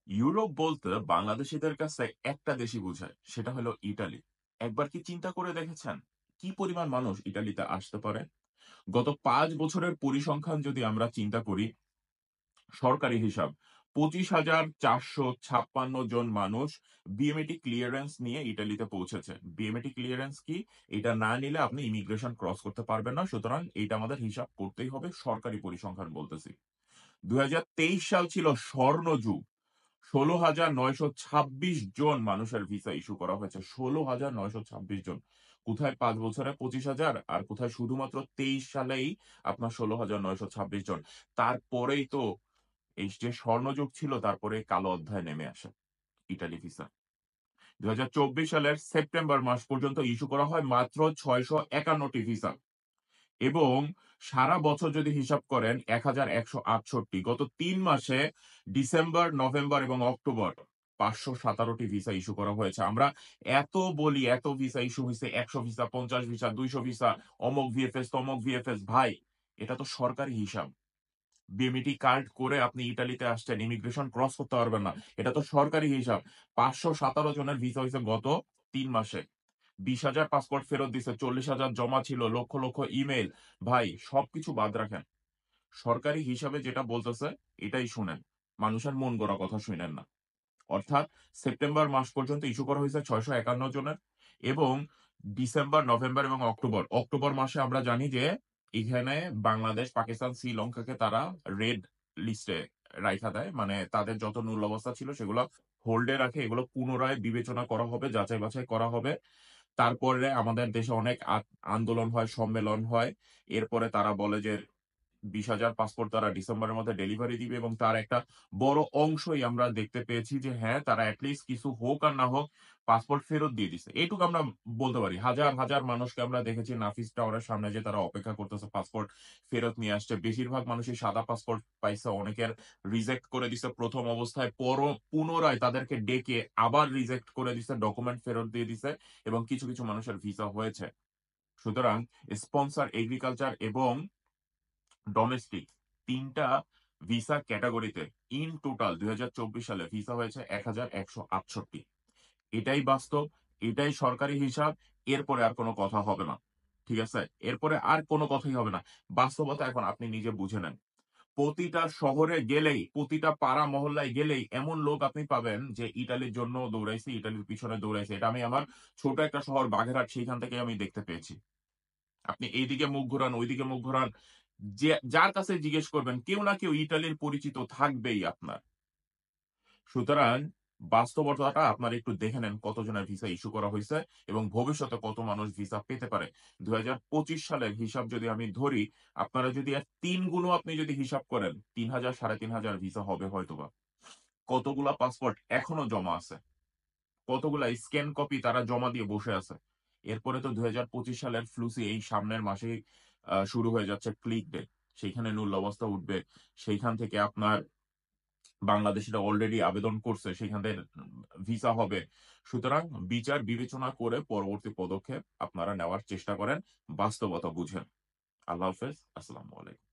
Europe বলতে বাংলাদেশীদের কাছে একটা দেশই বুঝায়, সেটা হলো ইটালি। একবার কি চিন্তা করে দেখেছেন কি পরিমাণ মানুষ ইটালিতে আসতে পারে? গত ৫ বছরের পরিসংখ্যান যদি আমরা চিন্তা করি, সরকারি হিসাব ২৫,৪৫৬ জন মানুষ বিএমএটি ক্লিয়ারেন্স নিয়ে ইটালিতে পৌঁছেছে। বিএমএটি ক্লিয়ারেন্স কি? এটা না নিলে আপনি ইমিগ্রেশন ক্রস করতে পারবেন না। সুতরাং এইটা আমাদের হিসাব করতেই হবে, সরকারি পরিসংখ্যান বলতেছি। ২০২৩ সাল ছিল স্বর্ণযুগ। ১৬,৯২৬ জন মানুষের ভিসা ইস্যু করা হয়েছে। ১৬,৯২৬ জন। কোথায় ৫ বছরে ২৫,০০০ আর কোথায় শুধুমাত্র ২৩ সালেই আপনার ১৬,৯২৬ জন। তারপরেই তো এই যে স্বর্ণযুগ ছিল তারপরে কালো অধ্যায় নেমে আসে ইটালি ভিসা। ২০২৪ সালের সেপ্টেম্বর মাস পর্যন্ত ইস্যু করা হয় মাত্র ৬৫১ টি ভিসা। এবং সারা বছর যদি হিসাব করেন ১,১৬৮। গত ৩ মাসে ডিসেম্বর, নভেম্বর এবং অক্টোবর ৫১৭ টি ভিসা ইস্যু করা হয়েছে। আমরা এত বলি, এত ভিসা ইস্যু হইছে, ১০০ ভিসা, ৫০ ভিসা, ২০০ ভিসা, অমুক ভিএফএস, তমুক ভিএফএস। ভাই, এটা তো সরকারি হিসাব। বিএমইটি কার্ড করে আপনি ইটালিতে আসছেন, ইমিগ্রেশন ক্রস করতে পারবেন না। এটা তো সরকারি হিসাব। ৫১৭ জনের ভিসা হইছে গত ৩ মাসে। ২০,০০০ পাসপোর্ট ফেরত দিছে, ৪০,০০০ জমা ছিল, লক্ষ, লক্ষ ইমেইল। ভাই, সবকিছু বাদ রাখেন। সরকারি হিসাবে যেটা বলতেছে এটাই শুনেন। মানুষের মন গড়া কথা শুইনেন না। অর্থাৎ সেপ্টেম্বর মাস পর্যন্ত ইস্যু করা হয়েছে ৬৫১ জনের এবং ডিসেম্বর, নভেম্বর এবং অক্টোবর। অক্টোবর মাসে আমরা জানি যে এখানে বাংলাদেশ, পাকিস্তান, শ্রীলঙ্কাকে তারা রেড লিস্টে রাইখা দেয়। মানে তাদের যত মূল অবস্থা ছিল সেগুলো হোল্ডে রাখে। এগুলো পুনরায় বিবেচনা করা হবে, যাচাই বাছাই করা হবে। তারপরে আমাদের দেশে অনেক আন্দোলন হয়, সম্মেলন হয়। এরপরে তারা বলে যে ২০,০০০ পাসপোর্ট তারা ডিসেম্বরের মধ্যে ডেলিভারি দিবে এবং তার একটা বড় অংশই আমরা দেখতে পেয়েছি যে হ্যাঁ, তারা এটলিস্ট কিছু হোক আর না হোক পাসপোর্ট ফেরত দিয়ে দিছে। এইটুকু আমরা বলতে পারি। হাজার, হাজার মানুষকে আমরা দেখেছি নাফিস টাওয়ারের সামনে যে তারা অপেক্ষা করতেছে পাসপোর্ট ফেরত নিয়ে আসছে। বেশিরভাগ মানুষই সাদা পাসপোর্ট পাইছে। অনেকের রিজেক্ট করে দিছে ১ম অবস্থায়। পুনরায় তাদেরকে ডেকে আবার রিজেক্ট করে দিছে, ডকুমেন্ট ফেরত দিয়ে দিছে এবং কিছু, কিছু মানুষের ভিসা হয়েছে। সুতরাং স্পন্সর, এগ্রিকালচার এবং ডোমেস্টিক ৩ টা ভিসা ক্যাটেগরিতে ইন টোটাল ২০২৪ সালে ভিসা হয়েছে ১,১৬৮। এটাই বাস্তব, এটাই সরকারি হিসাব। এরপরে আর কোন কথা হবে না। ঠিক আছে? এরপরে আর কোন কথাই হবে না। বাস্তবতা এখন আপনি নিজে বুঝে নেন। প্রতিটা শহরে গেলেই, প্রতিটা পাড়া মহল্লায় গেলেই এমন লোক আপনি পাবেন যে ইটালির জন্য দৌড়াইছে, ইটালির পিছনে দৌড়াইছে। এটা আমি আমার ছোট একটা শহর বাগেরহাট সেইখান থেকে আমি দেখতে পেয়েছি। আপনি এইদিকে মুখ ঘুরান, ঐদিকে মুখ ঘুরান। যার কাছে জিজ্ঞেস করবেন, কেউ না কেউ ইটালির পরিচিত থাকবেই আপনার। সুতরাং বাস্তবতাটা আপনারা একটু দেখে নেন কতজনের ভিসা ইস্যু করা হইছে এবং ভবিষ্যতে কত মানুষ ভিসা পেতে পারে। ২০২৫ সালের হিসাব যদি আমি ধরি, আপনারা যদি এর ৩ গুণও আপনি যদি হিসাব করেন, ৩,০০০ ৩,৫০০ ভিসা হবে হয়তোবা। কতগুলা পাসপোর্ট এখনো জমা আছে। কতগুলা স্ক্যান কপি তারা জমা দিয়ে বসে আছে। এরপরে তো ২০২৫ সালের ফ্লুসি এই সামনের মাসেই শুরু হয়ে যাচ্ছে ক্লিক ডে। সেইখানে নূল অবস্থা উঠবে। সেইখান থেকে আপনার বাংলাদেশীরা অলরেডি আবেদন করছে। সেখান থেকে ভিসা হবে। সুতরাং বিচার বিবেচনা করে পরবর্তী পদক্ষেপ আপনারা নেওয়ার চেষ্টা করেন। বাস্তবতা বুঝেন। আল্লাহ হাফেজ। আসসালামু আলাইকুম।